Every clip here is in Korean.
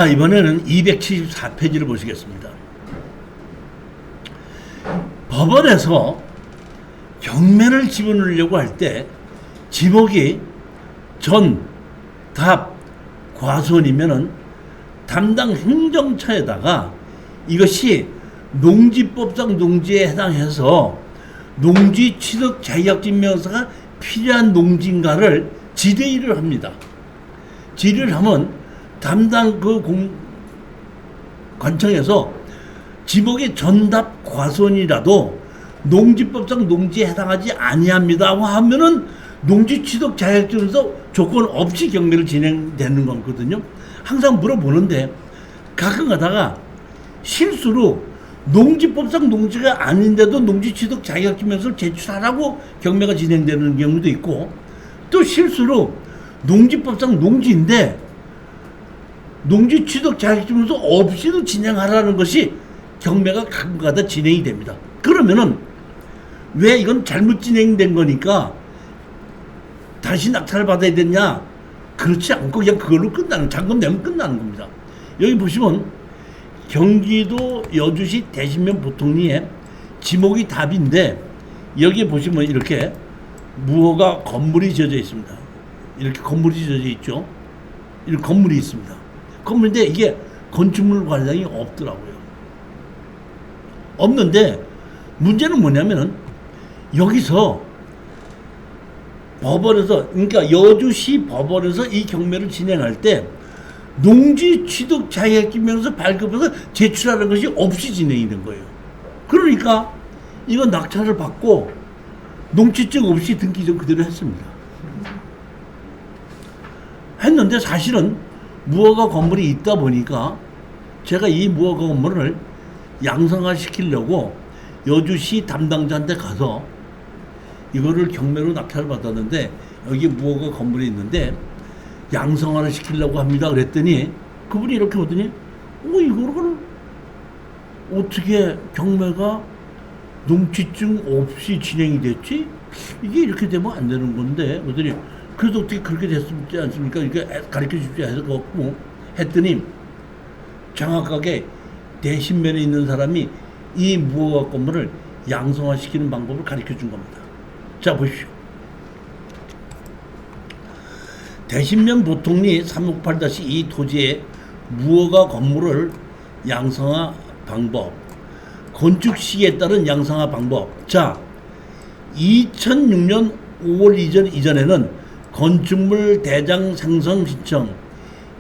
이번에는 274페이지를 보시겠습니다. 법원에서 경매를 집어넣으려고 할 때 지목이 전, 답, 과손이면은 담당 행정처에다가 이것이 농지법상 농지에 해당해서 농지 취득 자격증명서가 필요한 농지인가를 질의를 합니다. 질의를 하면 담당 관청에서 지목이 전답 과손이라도 농지법상 농지에 해당하지 아니합니다 하면은 농지 취득 자격증에서 조건 없이 경매를 진행되는 거거든요. 항상 물어보는데 가끔 가다가 실수로 농지법상 농지가 아닌데도 농지 취득 자격증명서를 제출하라고 경매가 진행되는 경우도 있고, 또 실수로 농지법상 농지인데 농지 취득 자격증명서 없이도 진행하라는 것이 경매가 가끔가다 진행이 됩니다. 그러면은 왜 이건 잘못 진행된 거니까 다시 낙찰을 받아야 되냐? 그렇지 않고 그냥 그걸로 잔금 내면 끝나는 겁니다. 여기 보시면 경기도 여주시 대신면 보통리에 지목이 답인데, 여기 보시면 이렇게 무허가 건물이 지어져 있습니다. 이렇게 건물이 지어져 있죠. 이렇게 건물이 있습니다. 건물인데 이게 건축물 관장이 없더라고요. 없는데 문제는 뭐냐면은 여기서 법원에서, 그러니까 여주시 법원에서 이 경매를 진행할 때 농지 취득 자격증명서 발급해서 제출하는 것이 없이 진행이 된 거예요. 그러니까 이건 낙찰을 받고 농지증 없이 등기증 그대로 했습니다. 했는데 사실은 무허가 건물이 있다 보니까 제가 이 무허가 건물을 양성화 시키려고 여주시 담당자한테 가서 이거를 경매로 낙찰을 받았는데 여기 무허가 건물이 있는데 양성화를 시키려고 합니다. 그랬더니 그분이 이렇게 오더니 이거를 어떻게 경매가 농지증 없이 진행이 됐지? 이게 이렇게 되면 안 되는 건데. 그랬더니 그래도 어떻게 그렇게 됐지 않습니까? 이렇게 가르쳐 주지 않고 했더니 정확하게 대신면에 있는 사람이 이 무허가 건물을 양성화 시키는 방법을 가르쳐 준 겁니다. 자, 보십시오. 대신면 보통리 368-2 토지의 무허가 건물을 양성화 방법, 건축 시기에 따른 양성화 방법. 자, 2006년 5월 이전에는 건축물 대장 생성 신청,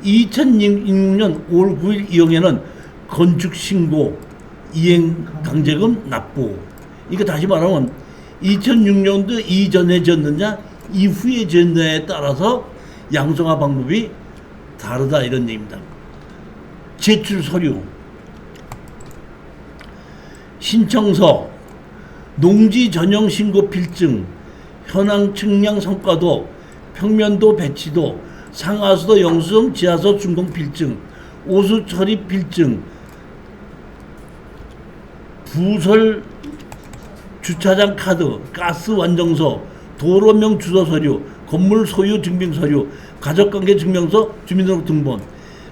2006년 5월 9일 이용에는 건축 신고, 이행 강제금 납부. 이거 다시 말하면 2006년도 이전에 지었느냐 이후에 지었느냐에 따라서 양성화 방법이 다르다, 이런 얘기입니다. 제출 서류, 신청서, 농지 전용 신고 필증, 현황 측량 성과도, 평면도 배치도, 상하수도 영수증, 지하수 준공 필증, 오수 처리 필증, 부설 주차장 카드, 가스 완정서, 도로명 주소 서류, 건물 소유 증빙 서류, 가족관계 증명서, 주민등록 등본.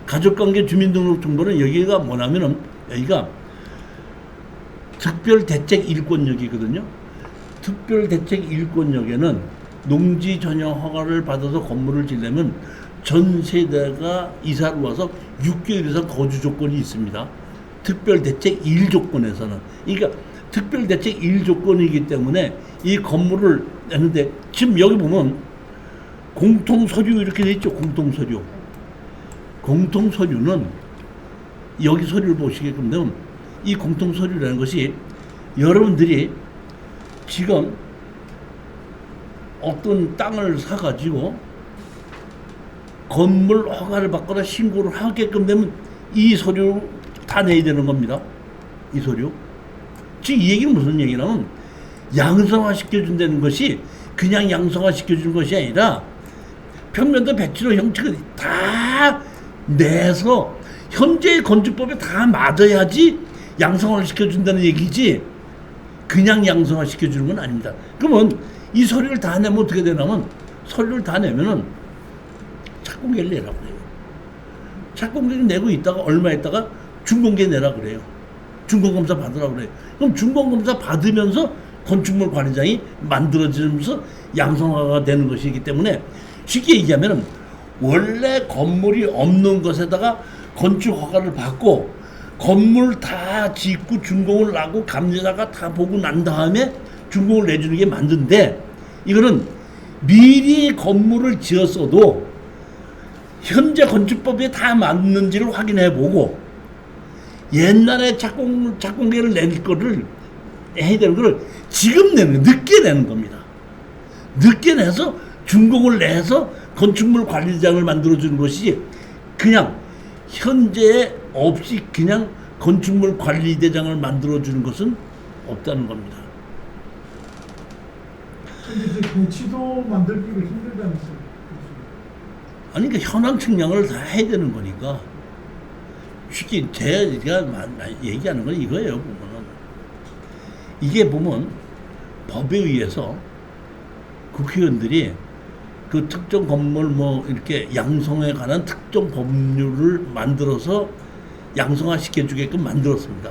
가족관계 주민등록 등본은 여기가 뭐냐면은 여기가 특별대책 일권역이거든요. 특별대책1권역에는 농지 전용 허가를 받아서 건물을 지려면 전 세대가 이사를 와서 6개월 이상 거주 조건이 있습니다. 특별대책 1조건에서는. 그러니까 특별대책 1조건이기 때문에 이 건물을 내는데, 지금 여기 보면 공통서류 이렇게 돼 있죠. 공통서류. 공통서류는 여기 서류를 보시게끔 되면 이 공통서류라는 것이 여러분들이 지금 어떤 땅을 사가지고 건물 허가를 받거나 신고를 하게끔 되면 이 서류 다 내야 되는 겁니다. 이 서류. 지금 이 얘기는 무슨 얘기냐면 양성화 시켜준다는 것이 그냥 양성화 시켜주는 것이 아니라 평면도 배치로 형식을 다 내서 현재의 건축법에 다 맞아야지 양성화를 시켜준다는 얘기지, 그냥 양성화 시켜주는 건 아닙니다. 그러면 이 서류를 다 내면 어떻게 되냐면, 서류를 다 내면은 착공계를 내라고 해요. 착공계획 내고 있다가 얼마 있다가 준공계 내라 그래요. 준공검사 받으라 그래요. 그럼 준공검사 받으면서 건축물 관리장이 만들어지면서 양성화가 되는 것이기 때문에 쉽게 얘기하면 원래 건물이 없는 것에다가 건축 허가를 받고 건물 다 짓고 준공을 하고 감리자가 다 보고 난 다음에 준공을 내주는 게 맞는데, 이거는 미리 건물을 지었어도 현재 건축법에 다 맞는지를 확인해 보고 옛날에 착공계를 낼 거를 해야 되는 거를 지금 내는, 늦게 내는 겁니다. 늦게 내서 준공을 내서 건축물 관리장을 만들어주는 것이 그냥 현재 없이 그냥 건축물 관리대장을 만들어주는 것은 없다는 겁니다. 근데 이제 배치도 만들기가 힘들다면서요? 아니, 그러니까 현황 측량을 다 해야 되는 거니까. 쉽게 제가 얘기하는 건 이거예요, 보면은. 이게 보면 법에 의해서 국회의원들이 그 특정 건물 뭐 이렇게 양성에 관한 특정 법률을 만들어서 양성화 시켜주게끔 만들었습니다.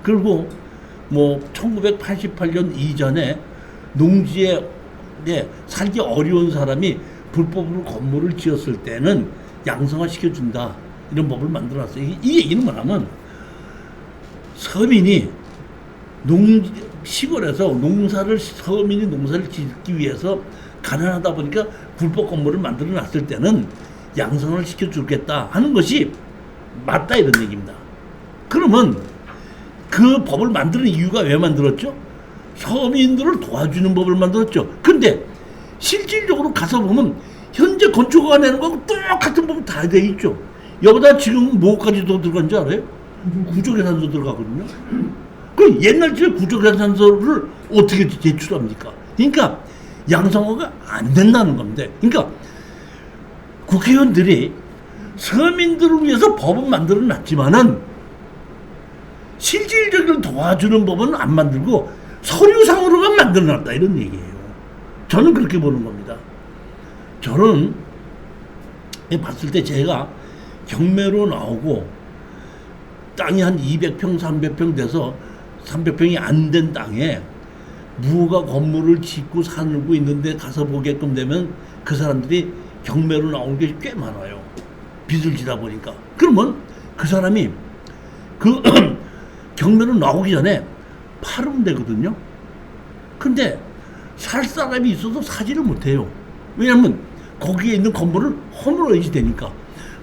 그리고 뭐 1988년 이전에 농지에 살기 어려운 사람이 불법으로 건물을 지었을 때는 양성화 시켜준다, 이런 법을 만들어놨어요. 이 얘기는 뭐냐면 시골에서 서민이 농사를 짓기 위해서 가난하다 보니까 불법 건물을 만들어 놨을 때는 양성을 시켜주겠다 하는 것이 맞다, 이런 얘기입니다. 그러면 그 법을 만드는 이유가 왜 만들었죠? 서민들을 도와주는 법을 만들었죠. 근데 실질적으로 가서 보면 현재 건축허가 내는 거하고 똑같은 법이 다 돼 있죠. 여기다 지금 뭐까지 더 들어간 줄 알아요? 구조계산서 들어가거든요. 그럼 옛날 집에 구조계산서를 어떻게 제출합니까? 그러니까 양성화가 안 된다는 겁니다. 그러니까 국회의원들이 서민들을 위해서 법은 만들어 놨지만은 실질적으로 도와주는 법은 안 만들고 서류상으로만 만들어 놨다, 이런 얘기예요. 저는 그렇게 보는 겁니다. 저는 봤을 때 제가 경매로 나오고 땅이 한 200평, 300평 돼서 300평이 안 된 땅에 누가 건물을 짓고 살고 있는데 가서 보게끔 되면 그 사람들이 경매로 나온 게 꽤 많아요. 빚을 지다 보니까. 그러면 그 사람이 그 경매로 나오기 전에 팔으면 되거든요. 근데 살 사람이 있어도 사지를 못해요. 왜냐면 거기에 있는 건물을 허물어야지 되니까.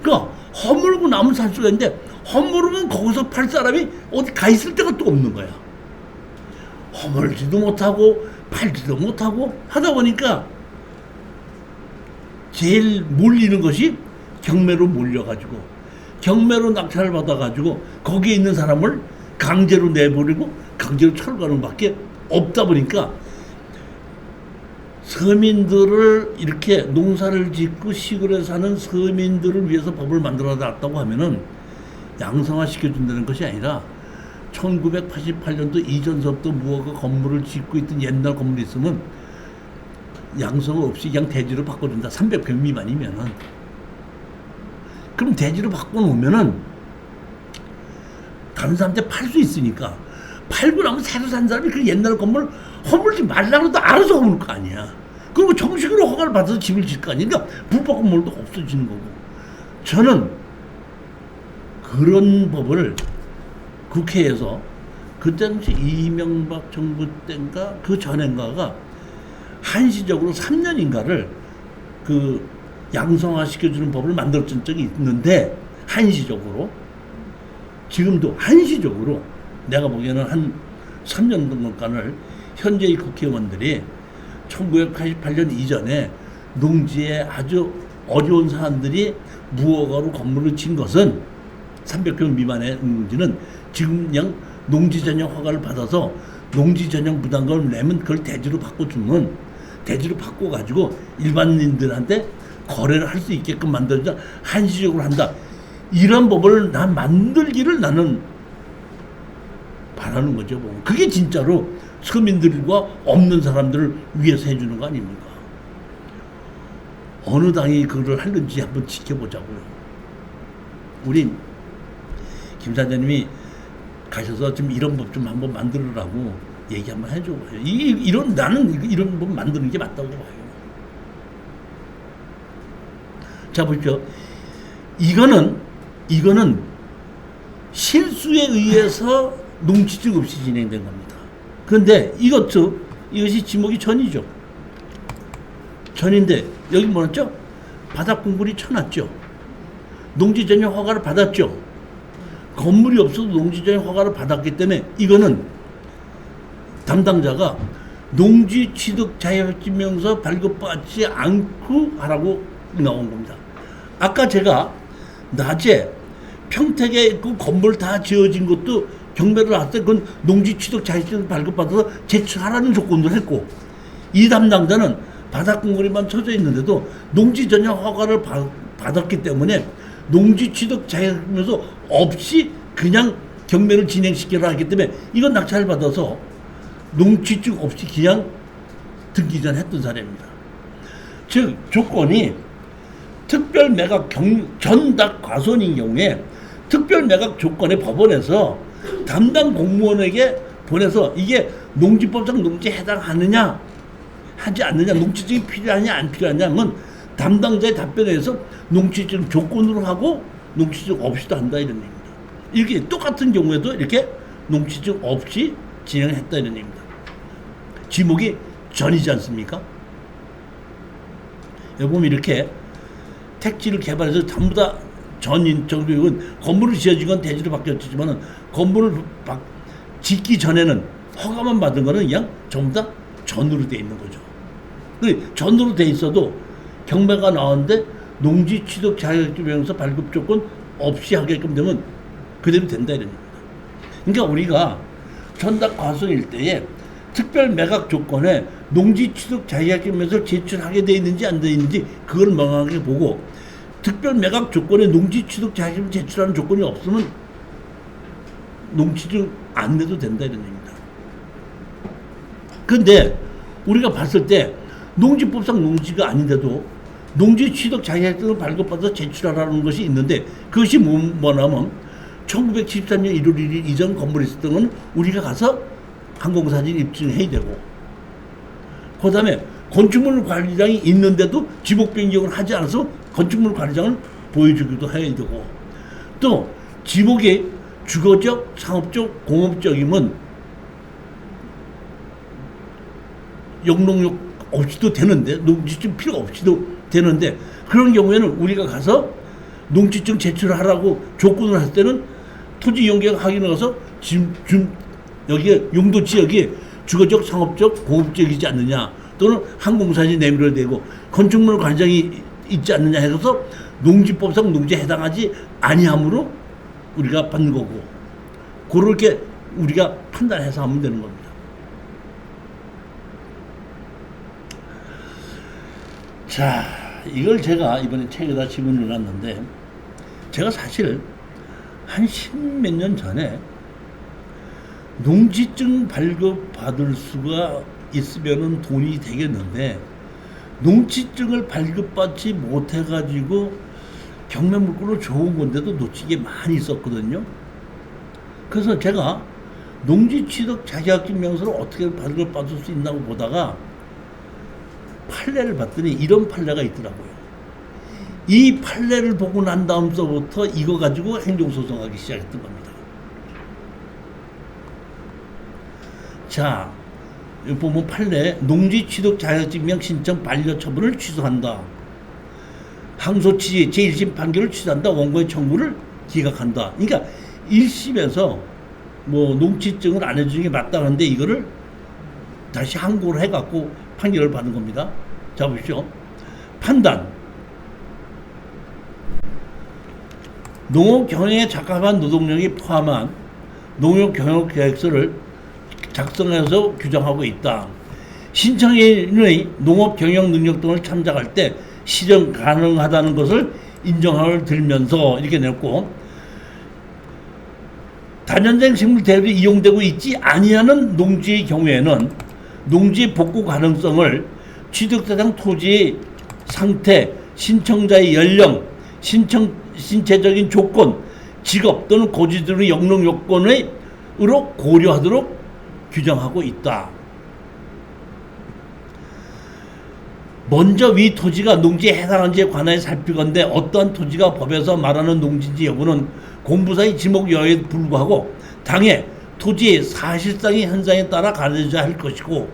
그러니까 허물고 나면 살 수가 있는데 허물으면 거기서 팔 사람이 어디 가 있을 데가 또 없는 거야. 허물지도 못하고 팔지도 못하고 하다 보니까 제일 몰리는 것이 경매로 몰려가지고 경매로 낙찰을 받아가지고 거기에 있는 사람을 강제로 내버리고 강제로 철거하는 밖에 없다 보니까 서민들을 이렇게 농사를 짓고 시골에 사는 서민들을 위해서 법을 만들어 놨다고 하면은 양성화 시켜준다는 것이 아니라 1988년도 이전서부터 무허가 건물을 짓고 있던 옛날 건물이 있으면 양성 없이 그냥 대지로 바꿔준다. 300평 미만이면은. 그럼 대지로 바꿔놓으면은 다른 사람한테 팔 수 있으니까 팔고 나면 새로 산 사람이 그 옛날 건물 허물지 말라고 도 알아서 허물 거 아니야. 그리고 정식으로 허가를 받아서 집을 질 거 아니야. 그러니까 불법 건물도 없어지는 거고. 저는 그런 법을 국회에서 그때 당시 이명박 정부 때인가 그 전인가가 한시적으로 3년인가를 그 양성화 시켜주는 법을 만들었던 적이 있는데, 한시적으로 지금도 한시적으로 내가 보기에는 한 3년 동안을 현재의 국회의원들이 1988년 이전에 농지에 아주 어려운 사람들이 무허가로 건물을 진 것은 300평 미만의 농지는 지금 그냥 농지 전용 허가를 받아서 농지 전용 부담금을 내면 그걸 대지로 바꿔주면 대지로 바꿔가지고 일반인들한테 거래를 할 수 있게끔 만들자, 한시적으로 한다. 이런 법을 만들기를 나는 바라는 거죠. 그게 진짜로 서민들과 없는 사람들을 위해서 해주는 거 아닙니까? 어느 당이 그걸 하는지 한번 지켜보자고요. 우리 김 사장님이 가셔서 좀 이런 법 좀 한번 만들으라고 얘기 한번 해줘 봐요. 나는 이런 법 만드는 게 맞다고 봐요. 자, 보십시오. 이거는 실수에 의해서 농지증 없이 진행된 겁니다. 그런데 이것이 지목이 전이죠. 전인데 여기 뭐였죠? 바닥공굴이 쳐놨죠. 농지전용 허가를 받았죠. 건물이 없어도 농지전용 허가를 받았기 때문에 이거는 담당자가 농지 취득 자격증명서 발급받지 않고 하라고 나온 겁니다. 아까 제가 낮에 평택에 그 건물 다 지어진 것도 경매를 할 때 그건 농지 취득 자격증 발급받아서 제출하라는 조건을 했고, 이 담당자는 바닥공구리만 쳐져 있는데도 농지 전용 허가를 받았기 때문에 농지 취득 자격증명서 없이 그냥 경매를 진행시키라 하기 때문에 이건 낙찰을 받아서 농지증 없이 그냥 등기전 했던 사례입니다. 즉 조건이 특별 매각 전답 과손인 경우에 특별 매각 조건에 법원에서 담당 공무원에게 보내서 이게 농지법상 농지에 해당하느냐 하지 않느냐, 농지증이 필요하냐 안 필요하냐면 담당자의 답변에 의해서 농지증 조건으로 하고 농지증 없이도 한다 이런 얘기입니다. 이렇게 똑같은 경우에도 이렇게 농지증 없이 진행했다 이런 얘기입니다. 지목이 전이지 않습니까? 여기 보면 이렇게 택지를 개발해서 전부 다 전인 정도는 건물을 지어진 건 대지로 바뀌었지만은 건물을 짓기 전에는 허가만 받은 거는 그냥 전부 다 전으로 돼 있는 거죠. 전으로 돼 있어도 경매가 나왔는데 농지 취득 자격증명서 발급 조건 없이 하게끔 되면 그대로 된다 이런 겁니다. 그러니까 우리가 전답 과손일 때에 특별 매각 조건에 농지 취득 자격증명서를 제출하게 돼 있는지 안 돼 있는지 그걸 명확하게 보고, 특별 매각 조건에 농지 취득 자격증 제출하는 조건이 없으면 농지증 안 내도 된다 이런 얘기입니다. 그런데 우리가 봤을 때 농지법상 농지가 아닌데도 농지 취득 자격증을 발급받아서 제출하라는 것이 있는데, 그것이 뭐냐면 1973년 1월 1일 이전 건물이 있었던 건 우리가 가서 항공사진 입증해야 되고, 그 다음에 건축물 관리장이 있는데도 지목 변경을 하지 않아서 건축물 관리장을 보여주기도 해야 되고, 또 지목이 주거적, 상업적, 공업적이면 영농역 없이도 되는데, 농지증 필요 없이도 되는데, 그런 경우에는 우리가 가서 농지증 제출하라고 조건을 할 때는 토지 용역 확인을 가서 여기에 용도 지역이 주거적, 상업적, 공업적이지 않느냐, 또는 항공사지 내밀어야 되고 건축물 관장이 있지 않느냐 해서 농지법상 농지에 해당하지 아니함으로 우리가 받는 거고, 그렇게 우리가 판단해서 하면 되는 겁니다. 자, 이걸 제가 이번에 책에다 집어넣어 놨는데, 제가 사실 한 10몇 년 전에 농지증 발급 받을 수가 있으면은 돈이 되겠는데, 농지증을 발급받지 못해가지고 경매 물건으로 좋은 건데도 놓친 게 많이 있었거든요. 그래서 제가 농지 취득 자격증명서를 어떻게 발급받을 수 있나고 보다가 판례를 봤더니 이런 판례가 있더라고요. 이 판례를 보고 난 다음서부터 이거 가지고 행정소송하기 시작했던 겁니다. 자, 여기 보면 판례, 농지 취득 자격증명 신청 반려 처분을 취소한다. 항소치 제1심 판결을 취소한다. 원고의 청구를 기각한다. 그러니까 1심에서 뭐 농지증을 안 해주는 게 맞다는데 이거를 다시 항고를 해갖고 판결을 받은 겁니다. 자, 보십시오. 판단. 농업 경영에 적합한 노동력이 포함한 농업 경영 계획서를 작성해서 규정하고 있다. 신청인의 농업 경영 능력 등을 참작할 때 실현 가능하다는 것을 인정을 들면서 이렇게 냈고, 단연생 식물 대로 이용되고 있지 아니하는 농지의 경우에는 농지 복구 가능성을 취득 대상 토지의 상태, 신청자의 연령, 신체적인 조건, 직업 또는 고지들의 영농 요건으로 고려하도록 규정하고 있다. 먼저 위 토지가 농지에 해당하는지에 관하여 살피건대 어떠한 토지가 법에서 말하는 농지인지 여부는 공부사의 지목 여하에 불구하고 당해 토지의 사실상의 현상에 따라 가려져야 할 것이고,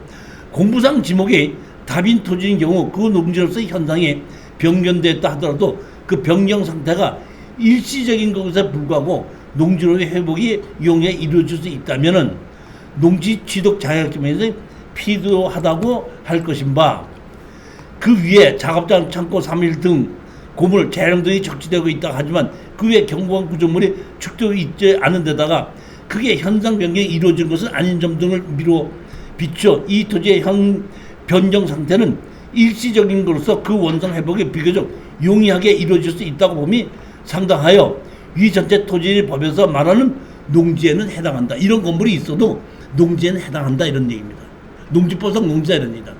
공부상 지목이 답인 토지인 경우 그 농지로서의 현상이 변경되었다 하더라도 그 변경 상태가 일시적인 것에 불구하고 농지로의 회복이 용에 이루어질 수 있다면 농지 취득 자격증에서 필요하다고 할 것인 바, 그 위에 작업장, 창고, 3일 등 고물, 재량 등이 적치되고 있다 하지만 그 위에 경고한 구조물이 축되어 있지 않은 데다가 그게 현상 변경이 이루어진 것은 아닌 점 등을 비추어 이 토지의 변경 상태는 일시적인 것으로서 그 원상 회복이 비교적 용이하게 이루어질 수 있다고 봄이 상당하여 위 전체 토지 법에서 말하는 농지에는 해당한다. 이런 건물이 있어도 농지에는 해당한다, 이런 얘기입니다. 농지법상 농지다, 이런 얘기다.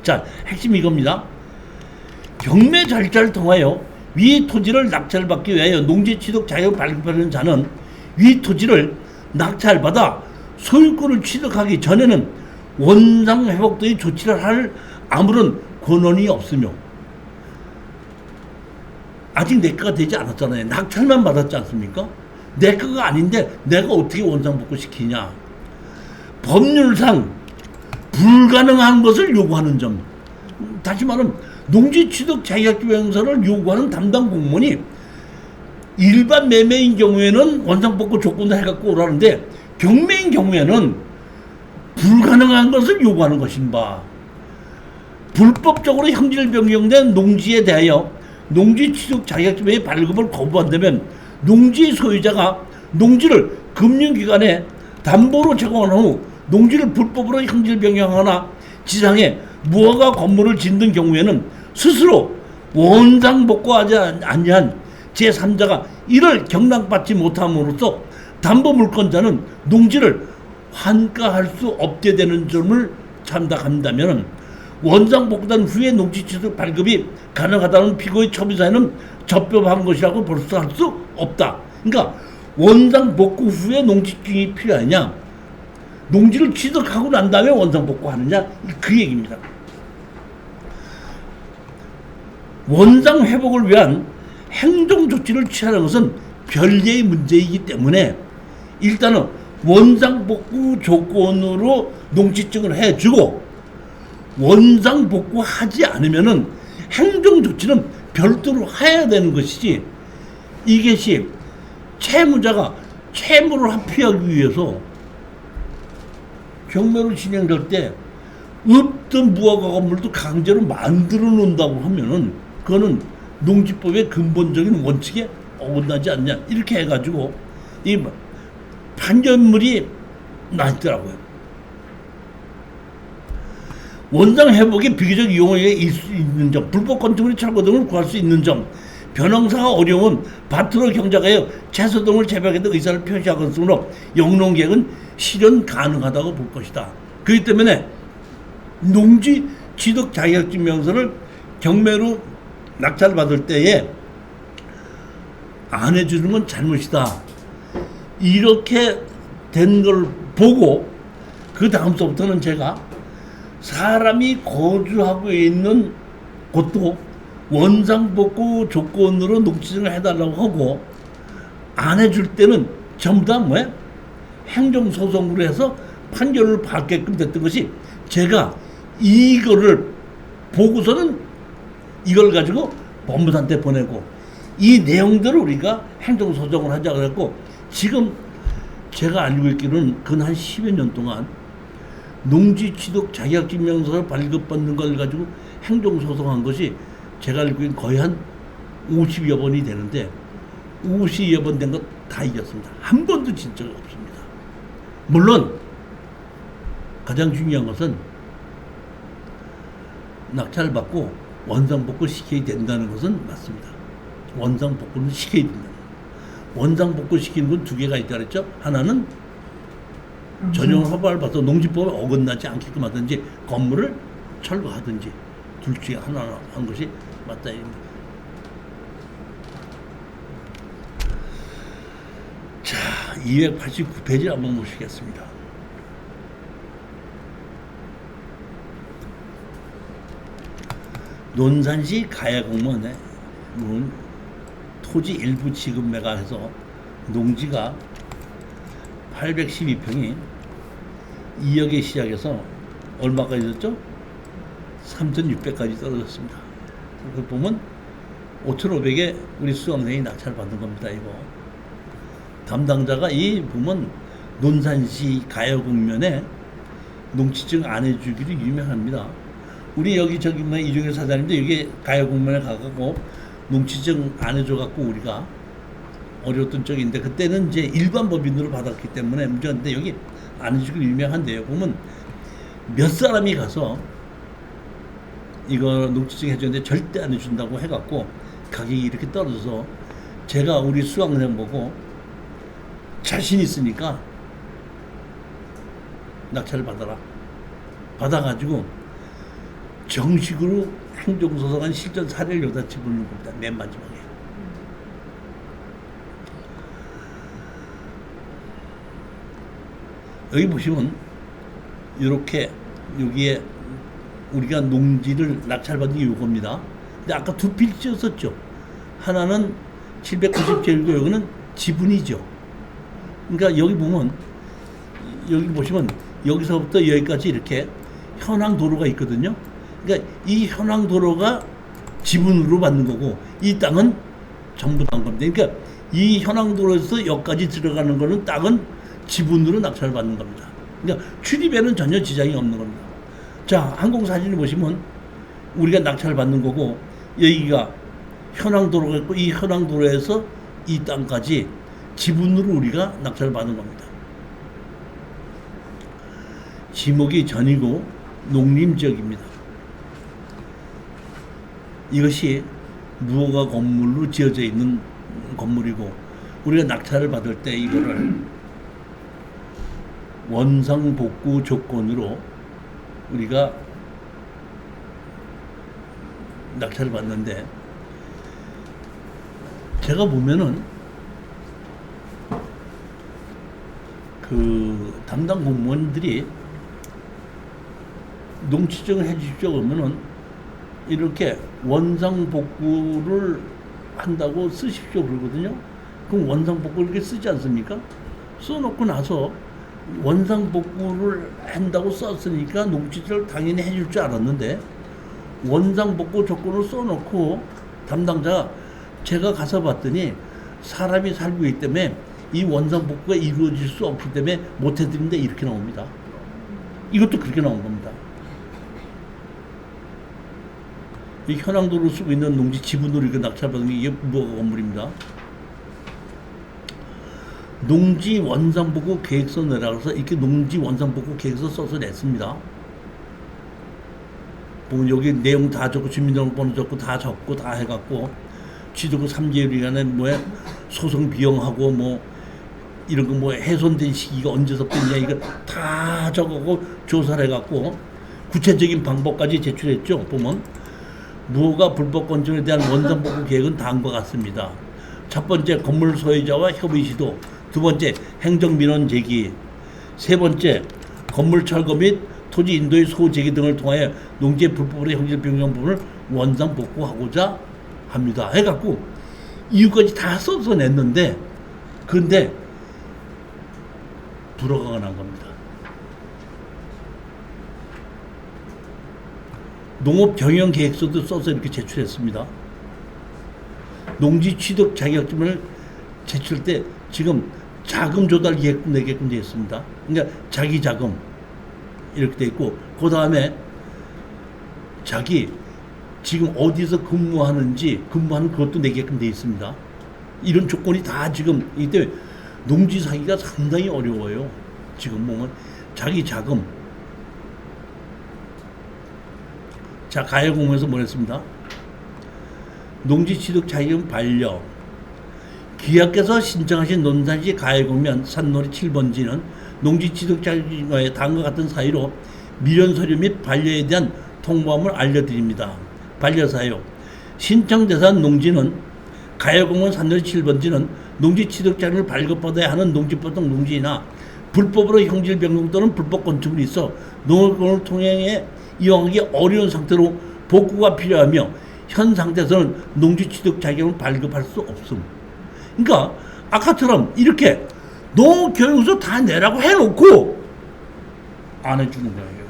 자, 핵심이 이겁니다. 경매 절차를 통하여 위 토지를 낙찰받기 위하여 농지 취득 자격을 발급하는 자는 위 토지를 낙찰받아 소유권을 취득하기 전에는 원상 회복 등의 조치를 할 아무런 권한이 없으며, 아직 내 거가 되지 않았잖아요. 낙찰만 받았지 않습니까? 내 거가 아닌데 내가 어떻게 원상복구 시키냐. 법률상 불가능한 것을 요구하는 점. 다시 말하면 농지 취득 자격증명서를 요구하는 담당 공무원이 일반 매매인 경우에는 원상복구 조건도 해갖고 오라는데, 경매인 경우에는 불가능한 것을 요구하는 것인 바, 불법적으로 형질 변경된 농지에 대하여 농지 취득 자격증명의 발급을 거부한다면 농지 소유자가 농지를 금융기관에 담보로 제공한 후 농지를 불법으로 형질 변경하거나 지상에 무허가 건물을 짓는 경우에는 스스로 원상복구하지 아니한 제3자가 이를 경락받지 못함으로써 담보물권자는 농지를 환가할 수 없게 되는 점을 참작한다면 원상복구된 후에 농지 취득 발급이 가능하다는 피고의 처분사에는 적법한 것이라고 볼 수 할 수 없다. 그러니까 원상복구 후에 농지증이 필요하냐, 농지를 취득하고 난 다음에 원상복구하느냐, 그 얘기입니다. 원상 회복을 위한 행정조치를 취하는 것은 별개의 문제이기 때문에 일단은 원상복구 조건으로 농지증을 해주고, 원상복구하지 않으면은 행정조치는 별도로 해야 되는 것이지, 이것이 채무자가 채무를 회피하기 위해서 경매로 진행될 때 없던 무허가 건물도 강제로 만들어 놓는다고 하면은 그거는 농지법의 근본적인 원칙에 어긋나지 않냐, 이렇게 해가지고 이 판결물이 나있더라고요. 원상 회복이 비교적 이용에 있는 점, 불법 건축물의 철거 등을 구할 수 있는 점, 변형사가 어려운 밭으로 경작하여 채소 등을 재배하겠다는 의사를 표시하건으로 영농계획은 실현 가능하다고 볼 것이다. 그렇기 때문에 농지 취득 자격증명서를 경매로 낙찰받을 때에 안 해주는 건 잘못이다. 이렇게 된 걸 보고 그 다음서부터는 제가 사람이 거주하고 있는 곳도 원상복구 조건으로 농지증을 해달라고 하고, 안 해줄 때는 전부 다 뭐야? 행정소송으로 해서 판결을 받게끔 됐던 것이, 제가 이거를 보고서는 이걸 가지고 법무사한테 보내고 이 내용들을 우리가 행정소송을 하자 그랬고, 지금 제가 알고 있기로는 근 한 10여 년 동안 농지 취득 자격증명서를 발급받는 걸 가지고 행정소송한 것이 제가 알고 있는 거의 한 50여 번이 되는데 50여 번 된 거 다 이겼습니다. 한 번도 진 적이 없습니다. 물론 가장 중요한 것은 낙찰을 받고 원상복구 시켜야 된다는 것은 맞습니다. 원상복구는 시켜야 된다. 원상복구 시키는 건 두 개가 있다 그랬죠. 하나는 전용 허가를 받아서 농지법에 어긋나지 않게끔 하든지 건물을 철거하든지 둘 중에 하나 한 것이 맞다. 289페이지 한번 보시겠습니다. 논산시 가야공무원에 토지 일부 지급매가 해서 농지가 812평이 2억에 시작해서 얼마까지 졌죠? 3,600까지 떨어졌습니다. 그 보면 5,500에 우리 수강생이 낙찰 받는 겁니다. 이거 담당자가 이 보면 논산시 가야공면에 농지증 안 해주기로 유명합니다. 우리 여기 저기 뭐 이종일 사장님도 여기 가야공면에 가고 농지증 안 해줘갖고 우리가 어려웠던 적인데 그때는 이제 일반 법인으로 받았기 때문에 문제인데 여기 안 해주기로 유명한데요. 보면 몇 사람이 가서 이거 농지증 해줬는데 절대 안 해준다고 해갖고 가격이 이렇게 떨어져서 제가 우리 수강생 보고 자신 있으니까 낙찰을 받아라. 받아가지고 정식으로 행정소송한 실전 사례를 여기다 집어넣는 겁니다. 맨 마지막에. 여기 보시면 이렇게 여기에 우리가 농지를 낙찰받은 게 이겁니다. 근데 아까 두 필지였었죠. 하나는 790제일고 여기는 지분이죠. 그러니까 여기 보면 여기 보시면 여기서부터 여기까지 이렇게 현황 도로가 있거든요. 그러니까 이 현황 도로가 지분으로 받는 거고 이 땅은 전부 다 겁니다. 그러니까 이 현황 도로에서 여기까지 들어가는 거는 땅은 지분으로 낙찰을 받는 겁니다. 그러니까 출입에는 전혀 지장이 없는 겁니다. 자, 항공사진을 보시면 우리가 낙찰을 받는 거고 여기가 현황 도로가 있고 이 현황 도로에서 이 땅까지 지분으로 우리가 낙찰을 받는 겁니다. 지목이 전이고 농림지역입니다. 이것이 무허가 건물로 지어져 있는 건물이고 우리가 낙찰을 받을 때 이거를 원상복구 조건으로 우리가 낙찰을 받는데 제가 보면은 그 담당 공무원들이 농지증을 해주십시오 그러면은 이렇게 원상복구를 한다고 쓰십시오 그러거든요. 그럼 원상복구를 이렇게 쓰지 않습니까? 써놓고 나서 원상복구를 한다고 썼으니까 농지증을 당연히 해줄 줄 알았는데 원상복구 조건을 써놓고 담당자가 제가 가서 봤더니 사람이 살고 있기 때문에 이 원상복구가 이루어질 수 없기 때문에 못 해드린다 이렇게 나옵니다. 이것도 그렇게 나온 겁니다. 이 현황도로 쓰고 있는 농지 지분으로 이렇게 낙찰받은 게 이게 무허가 건물입니다. 농지 원상복구 계획서 내라 그래서 이렇게 농지 원상복구 계획서 써서 냈습니다. 보면 여기 내용 다 적고 주민등록번호 적고 다 적고 다 해갖고 취득 3개월이간에 뭐에 소송 비용하고 뭐 이런 거 뭐 훼손된 시기가 언제서부터냐 이거 다 적어고 조사를 해갖고 구체적인 방법까지 제출했죠. 보면 무허가 불법 건축에 대한 원상복구 계획은 다음과 같습니다. 첫 번째 건물 소유자와 협의 시도, 두 번째 행정민원 제기, 세 번째 건물 철거 및 토지 인도의 소재기 등을 통하여 농지의 불법으로 형질 변경 부분을 원상복구하고자 합니다. 해갖고 이유까지 다 써서 냈는데 그런데 불허가 난 겁니다. 농업 경영 계획서도 써서 이렇게 제출했습니다. 농지 취득 자격증을 제출 때 지금 자금 조달 계획금 내게끔 되어 있습니다. 그러니까 자기 자금 이렇게 되어 있고 그 다음에 자기 지금 어디서 근무하는지 근무하는 그것도 내게끔 되어 있습니다. 이런 조건이 다 지금 이때 농지 사기가 상당히 어려워요. 지금 보면 자기 자금 자 가야공무에서 뭐랬습니다. 농지 취득 자격증 반려 기하께서 신청하신 논산시 가야공면 산놀이 7번지는 농지 취득 자격증과의 다음과 같은 사유로 미련 서류 및 반려에 대한 통보함을 알려드립니다. 반려 사유 신청 대상 농지는 가야공원 산nội 7번지는 농지 취득 자료를 발급받아야 하는 농지법상 농지이나 불법으로 형질 변경 또는 불법 건축물이 있어 농업권을 통행해 이용하기 어려운 상태로 복구가 필요하며 현 상태에서는 농지 취득 자격을 발급할 수 없음. 그러니까 아까처럼 이렇게 농업교육서 다 내라고 해놓고 안 해주는 거예요.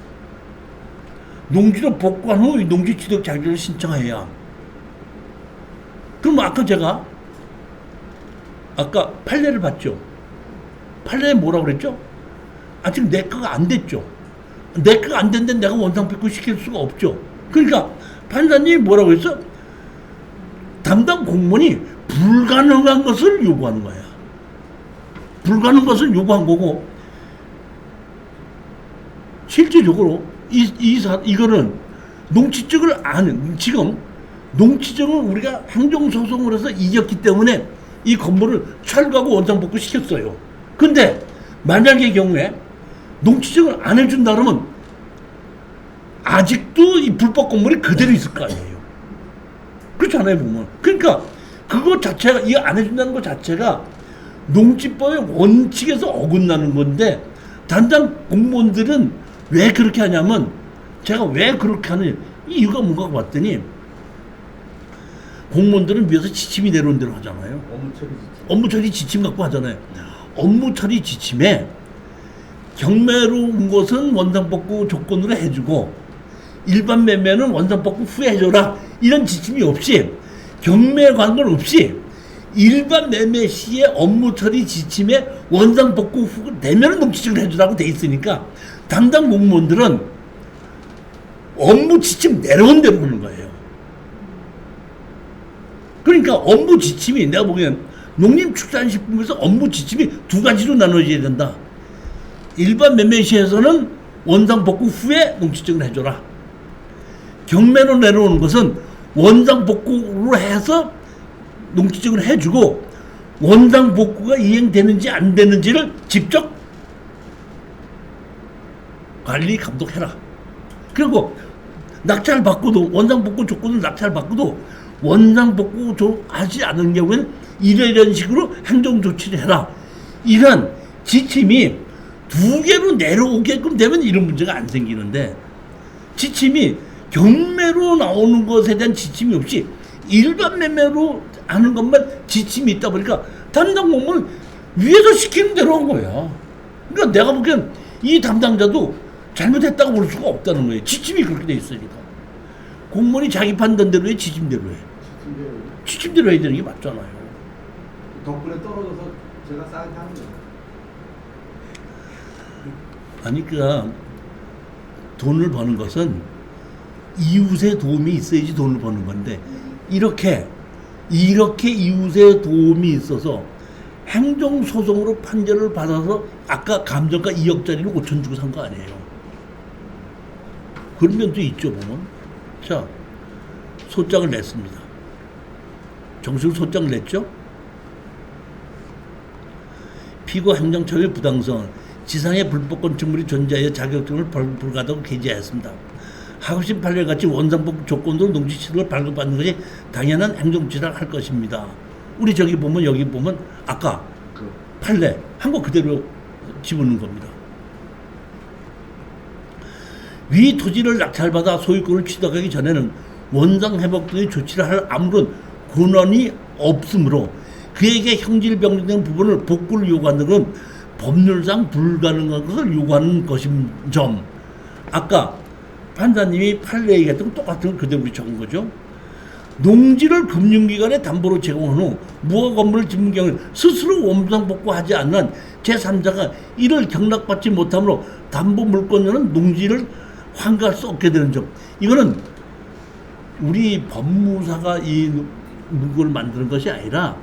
농지를 복구한 후 농지 취득 자격을 신청해야. 그럼 제가 아까 판례를 봤죠. 판례에 뭐라고 그랬죠? 아직 내 거가 안 됐죠. 내 거가 안 됐는데 내가 원상복구 시킬 수가 없죠. 그러니까 판사님이 뭐라고 했어? 담당 공무원이 불가능한 것을 요구하는 거야. 불가능한 것을 요구한 거고, 실질적으로 이거는 농지증을 지금 농지증을 우리가 행정소송을 해서 이겼기 때문에 이 건물을 철거하고 원상복구 시켰어요. 근데 만약의 경우에 농지증을 안 해준다 그러면 아직도 이 불법 건물이 그대로 있을 거 아니에요. 그렇잖아요, 보면. 그러니까 그거 자체가, 이거 안 해준다는 것 자체가 농지법의 원칙에서 어긋나는 건데, 담당 공무원들은 왜 그렇게 하냐면, 제가 왜 그렇게 하는 이유가 뭔가 봤더니, 공무원들은 위에서 지침이 내려온 대로 하잖아요. 업무 처리 지침 갖고 하잖아요. 업무 처리 지침에 경매로 온 것은 원상복구 조건으로 해주고 일반 매매는 원상복구 후에 해줘라, 이런 지침이 없이, 경매에 관련 없이 일반 매매 시에 업무 처리 지침에 원상복구 후 되면 농지증을 해주라고 돼 있으니까 담당 공무원들은 업무 지침 내려온 대로 하는 거예요. 그러니까 업무 지침이, 내가 보기엔 농림축산식품에서 업무 지침이 두 가지로 나눠져야 된다. 일반 매매 시에서는 원상복구 후에 농지증을 해줘라. 경매로 내려오는 것은 원상복구로 해서 농지증을 해주고 원상복구가 이행되는지 안 되는지를 직접 관리 감독해라. 그리고 낙찰 받고도, 원상복구 조건을 낙찰 받고도 원상복구 하지 않은 경우에는 이런 식으로 행정조치를 해라. 이런 지침이 두 개로 내려오게끔 되면 이런 문제가 안 생기는데, 지침이 경매로 나오는 것에 대한 지침이 없이 일반 매매로 하는 것만 지침이 있다 보니까 담당 공무원은 위에서 시키는 대로 한 거야. 그러니까 내가 보기엔 이 담당자도 잘못했다고 볼 수가 없다는 거예요. 지침이 그렇게 돼 있으니까. 공무원이 자기 판단대로 해, 지침대로 해. 지침대로 해야 되는 게 맞잖아요. 덕분에 떨어져서 제가 싸게 하는 거예요. 아니, 그러니까 돈을 버는 것은 이웃의 도움이 있어야지 돈을 버는 건데, 이렇게 이웃의 도움이 있어서 행정소송으로 판결을 받아서 아까 감정가 2억짜리를 5천 주고 산 거 아니에요. 그런 면도 있죠, 보면. 자, 소장을 냈습니다. 정식 소장을 냈죠? 피고 행정처의 부당성, 지상의 불법 건축물이 존재하여 자격증을 불가하다고 게재하였습니다. 하급심 판례같이 원상복구 조건으로 농지 취득을 발급받는 것이 당연한 행정지라 할 것입니다. 우리 저기 보면, 여기 보면 아까 판례 한 거 그대로 집어넣는 겁니다. 위 토지를 낙찰받아 소유권을 취득하기 전에는 원상 회복 등의 조치를 할 아무런 권한이 없으므로 그에게 형질 변경된 부분을 복구를 요구하는 건 법률상 불가능한 것을 요구하는 것인 점. 아까 판사님이 판례 얘기했던 거 똑같은 걸 그대로 적은 거죠. 농지를 금융기관에 담보로 제공한 후 무허가 건물을 짓는 경우에 스스로 원상복구하지 않는 제3자가 이를 경락받지 못하므로 담보 물권자는 농지를 환가할 수 없게 되는 점. 이거는 우리 법무사가 이 문구를 만드는 것이 아니라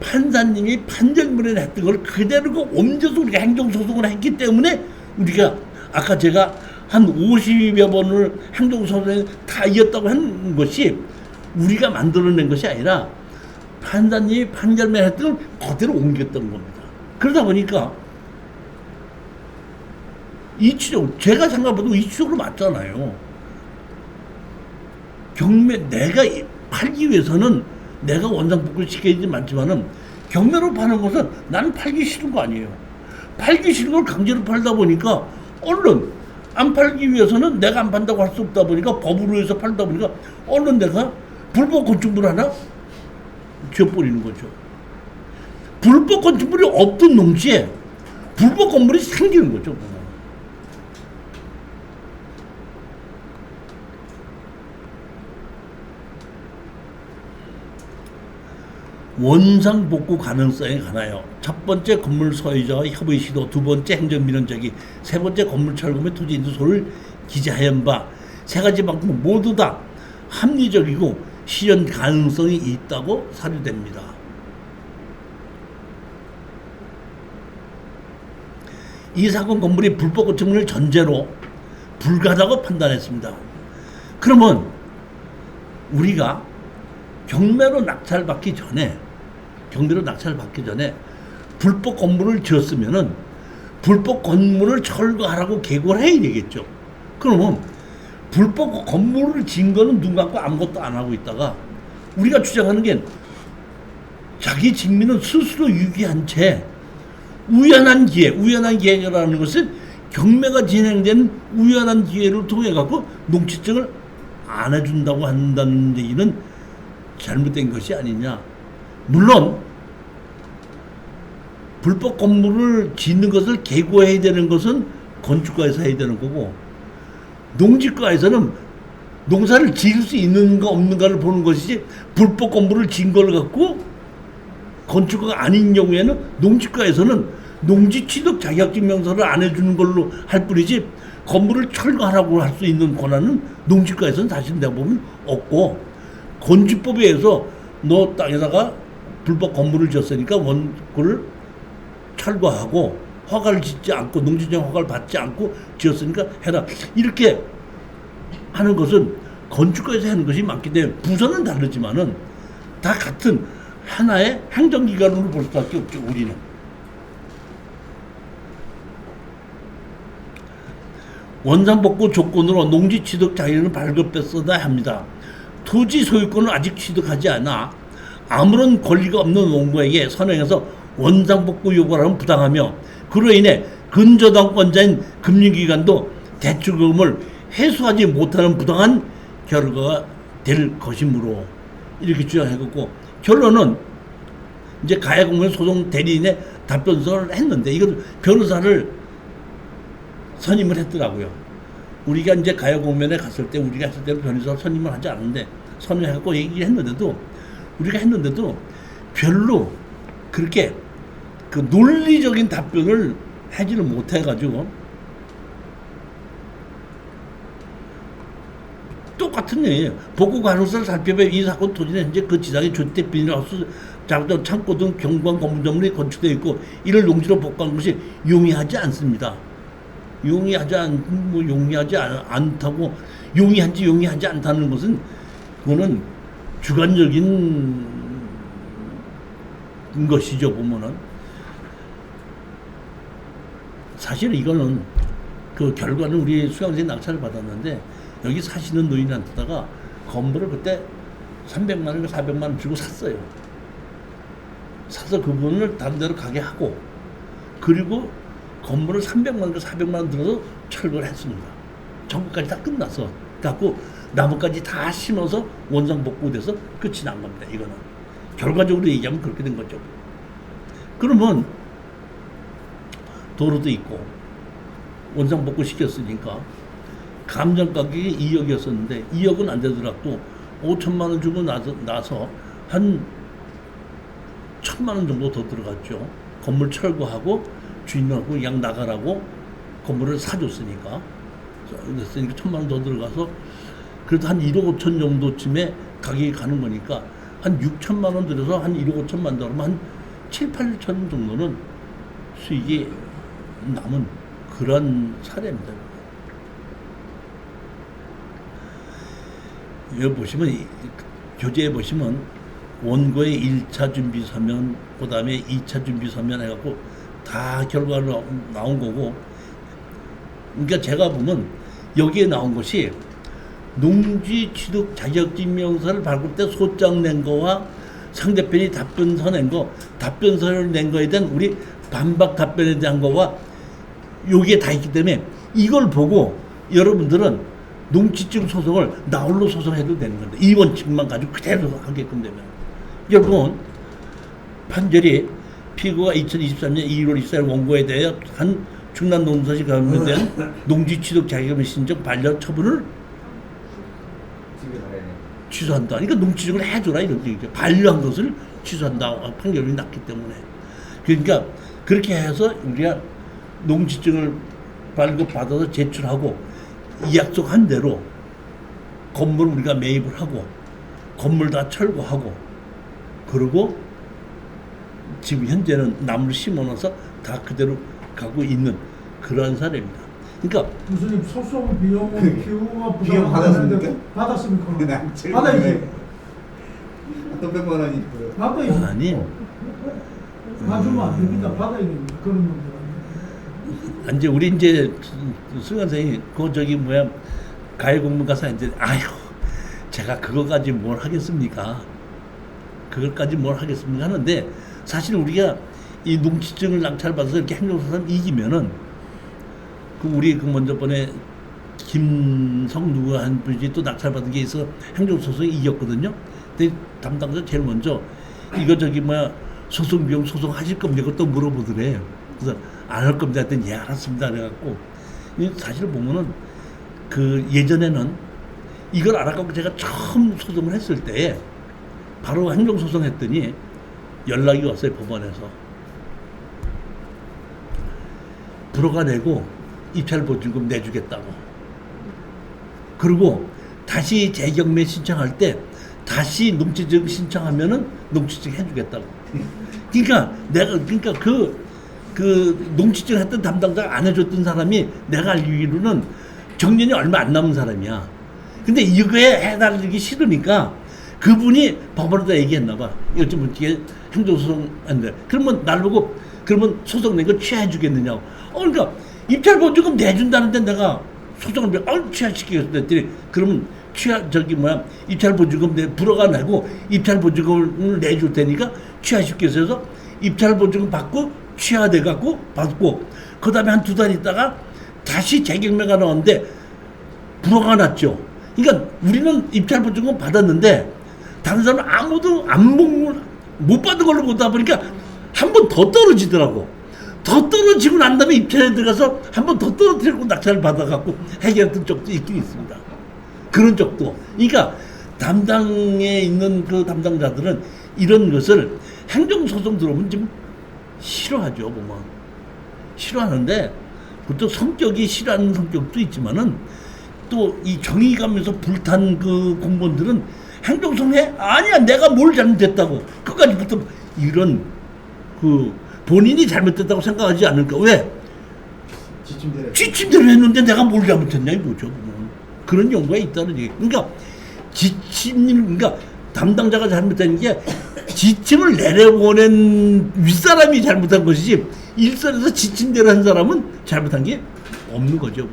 판사님이 판결문에 했던 걸 그대로 옮겨서 우리가 행정소송을 했기 때문에 우리가 아까 제가 한 50여 번을 행정소송에 다 이겼다고 한 것이 우리가 만들어낸 것이 아니라 판사님이 판결문에 했던 걸 그대로 옮겼던 겁니다. 그러다 보니까 이치적, 제가 생각해도 이치적으로 맞잖아요. 경매, 내가 팔기 위해서는 내가 원상 복구를 시켜야지 많지만은 경매로 파는 것은 나는 팔기 싫은 거 아니에요. 팔기 싫은 걸 강제로 팔다 보니까 얼른 안 팔기 위해서는 내가 안 판다고 할 수 없다 보니까 법으로 해서 팔다 보니까 얼른 내가 불법 건축물 하나 지어버리는 거죠. 불법 건축물이 없던 농지에 불법 건물이 생기는 거죠. 원상 복구 가능성에 관하여 첫 번째 건물 소유자와 협의 시도, 두 번째 행정민원적이, 세 번째 건물 철거 및 토지 인수소를 기재하연 바 세 가지 방법 모두 다 합리적이고 실현 가능성이 있다고 사료됩니다. 이 사건 건물이 불법 건축물을 전제로 불가하다고 판단했습니다. 그러면 우리가 경매로 낙찰받기 전에 불법 건물을 지었으면은 불법 건물을 철거하라고 계고를 해야 되겠죠. 그러면 불법 건물을 지은 거는 눈 감고 아무것도 안 하고 있다가 우리가 주장하는 게 자기 직민은 스스로 유기한 채 우연한 기회라는 것은 경매가 진행된 우연한 기회를 통해 갖고 농지증을 안 해준다고 한다는 얘기는 잘못된 것이 아니냐. 물론 불법 건물을 짓는 것을 계고해야 되는 것은 건축가에서 해야 되는 거고, 농지가에서는 농사를 지을 수 있는가 없는가를 보는 것이지, 불법 건물을 지은 걸 갖고 건축가가 아닌 경우에는 농지가에서는 농지 취득 자격증명서를 안 해주는 걸로 할 뿐이지 건물을 철거하라고 할 수 있는 권한은 농지가에서는 사실 내가 보면 없고, 건축법에 의해서 너 땅에다가 불법 건물을 지었으니까 원고를 철거하고 허가를 짓지 않고 농지적 허가를 받지 않고 지었으니까 해라, 이렇게 하는 것은 건축가에서 하는 것이 맞기 때문에 부서는 다르지만은 다 같은 하나의 행정기관으로 볼 수밖에 없죠. 우리는 원상복구 조건으로 농지 취득 자격을 발급했어야 합니다. 토지 소유권을 아직 취득하지 않아 아무런 권리가 없는 농부에게 선행해서 원상복구 요구를 하면 부당하며, 그로 인해 근저당권자인 금융기관도 대출금을 회수하지 못하는 부당한 결과가 될 것이므로, 이렇게 주장해갖고 결론은 이제 가해공무원 소송 대리인의 답변서를 했는데, 이걸 변호사를 선임을 했더라고요. 우리가 이제 가해공무원에 갔을 때 우리가 했을 때는 변호사 선임을 하지 않았는데 선임해갖고 얘기했는데도, 우리가 했는데도 별로 그렇게 그 논리적인 답변을 하지를 못해가지고 똑같은 얘기예요. 복구 가능성을 살펴보면 이 사건 토지는 현재 그 지상에 주택, 비닐하우스, 작전, 창고 등 경관 건물이 건축되어 있고 이를 농지로 복구한 것이 용이하지 않습니다. 용이하지 않다고, 용이하지 않다는 것은 그거는 주관적인 것이죠. 보면은 사실 이거는 그 결과는 우리 수강생 낙찰을 받았는데, 여기 사시는 노인한테다가 건물을 그때 300만 원, 400만 원 주고 샀어요. 사서 그분을 다른 데로 가게 하고, 그리고 건물을 300만 원, 400만 원 들어서 철거를 했습니다. 정부까지 다 끝나서 갖고 나무까지 다 심어서 원상복구돼서 끝이 난 겁니다. 이거는 결과적으로 얘기하면 그렇게 된 거죠. 그러면 도로도 있고 원상복구 시켰으니까 감정 가격이 2억이었었는데 2억은 안 되더라도 5천만 원 주고 나서 한 1,000만 원 정도 더 들어갔죠. 건물 철거하고 주인하고 그냥 나가라고 건물을 사줬으니까. 그랬으니까 1,000만 원 더 들어가서 그래도 한 1억 5천 정도쯤에 가격이 가는 거니까 한 6천만 원 들여서 한 1억 5천만 더 하면 한 7, 8천 정도는 수익이 남은 그런 사례입니다. 여기 보시면 교재에 보시면 원고의 1차 준비 서면, 그 다음에 2차 준비 서면 해갖고 다 결과로 나온 거고, 그러니까 제가 보면 여기에 나온 것이 농지 취득 자격증명서를 발급 때 소장 낸 거와 상대편이 답변서 낸 거, 답변서를 낸 거에 대한 우리 반박 답변에 대한 거와 여기에 다 있기 때문에 이걸 보고 여러분들은 농지증 소송을 나홀로 소송해도 되는 건데 이 원칙만 가지고 그대로 하게끔 되면 여러분 판결이 피고가 2023년 2월 24일 원고에 대해 한 충남농사시 가문에 대한 농지취득 자격의 신청 반려 처분을 집에 가야 돼. 취소한다. 그러니까 농지증을 해줘라 이런 얘기죠. 반려한 것을 취소한다. 판결이 났기 때문에. 그러니까 그렇게 해서 우리가 농지증을 발급받아서 제출하고 이 약속한 대로 건물 우리가 매입을 하고 건물 다 철거하고 그리고 지금 현재는 나무를 심어놔서 다 그대로 가고 있는 그러한 사례입니다. 그러니까 교수님 소송 비용은 피고가 비용 받았습니까? 받았습니까? 난 지금 받아야지. 또 100만 원이 있고요. 받아야지. 아니 놔주면 안 됩니다. 받아야 됩니다. 그런 놈들. 이제 우리 이제 승관 선생님 그 저기 뭐야 가해 공문 가서 이제 아유 제가 그거까지 뭘 하겠습니까? 그걸까지 뭘 하겠습니까? 하는데 사실 우리가 이 농지증을 낙찰받아서 이렇게 행정소송 이기면은 그 우리 그 먼저 번에 김성 누구 한 분이 또 낙찰받은 게 있어 행정소송이 이겼거든요. 근데 담당자 제일 먼저 이거 저기 뭐야 소송 비용 소송하실 겁니까? 또 물어보더래요. 그래서 안 할 겁니다. 했더니 예 알았습니다. 그래갖고 사실 보면은 그 예전에는 이걸 알아갖고 제가 처음 소송을 했을 때 바로 행정소송 했더니 연락이 왔어요. 법원에서 불허가 내고 입찰보증금 내주겠다고. 그리고 다시 재경매 신청할 때 다시 농지증 신청하면은 농지증 해주겠다고. 그러니까 내가 그러니까 그 농지증 했던 담당자가 안 해줬던 사람이 내가 알기로는 정년이 얼마 안 남은 사람이야. 근데 이거에 해달라기 싫으니까 그분이 법원에다 얘기했나 봐. 이거 좀 어떻게 행정소송 안 돼. 그러면 날 보고 그러면 소송 낸 거 취하해 주겠느냐고. 그러니까 입찰보증금 내준다는데 내가 소송을 왜 취하시키겠어 했더니 그러면 입찰보증금 불허가 내고 입찰보증금을 내줄 테니까 취하시키겠어 해서 입찰보증금 받고 취하돼 갖고 받고 그 다음에 한 2달 있다가 다시 재경매가 나왔는데 불허가 났죠. 그러니까 우리는 입찰보증금 받았는데 다른 사람은 아무도 못 받은 걸로 보다 보니까 한 번 더 떨어지더라고. 더 떨어지고 난 다음에 입찰에 들어가서 한 번 더 떨어뜨리고 낙찰을 받아갖고 해결했던 적도 있긴 있습니다. 그런 적도. 그러니까 담당에 있는 그 담당자들은 이런 것을 행정소송 들어오면 좀 싫어하죠, 보면. 싫어하는데, 그것도 성격이 싫어하는 성격도 있지만은 또 이 정의감에서 불탄 그 공무원들은 행정소송해? 아니야, 내가 뭘 잘못했다고. 끝까지부터 이런 그 본인이 잘못됐다고 생각하지 않을까. 왜? 지침대로 했는데 내가 뭘 잘못했냐 이거죠. 그런 경우가 있다는 얘기. 그러니까 그러니까 담당자가 잘못한 게 지침을 내려보낸 윗사람이 잘못한 것이지 일선에서 지침대로 한 사람은 잘못한 게 없는 거죠.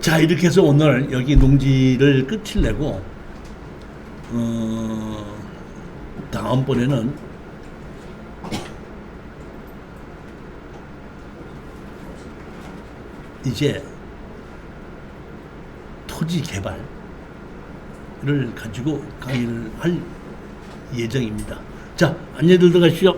자, 이렇게 해서 오늘 여기 농지를 끝을 내고 다음번에는 이제 토지 개발을 가지고 강의를 할 예정입니다. 자, 안녕히 들어가시죠.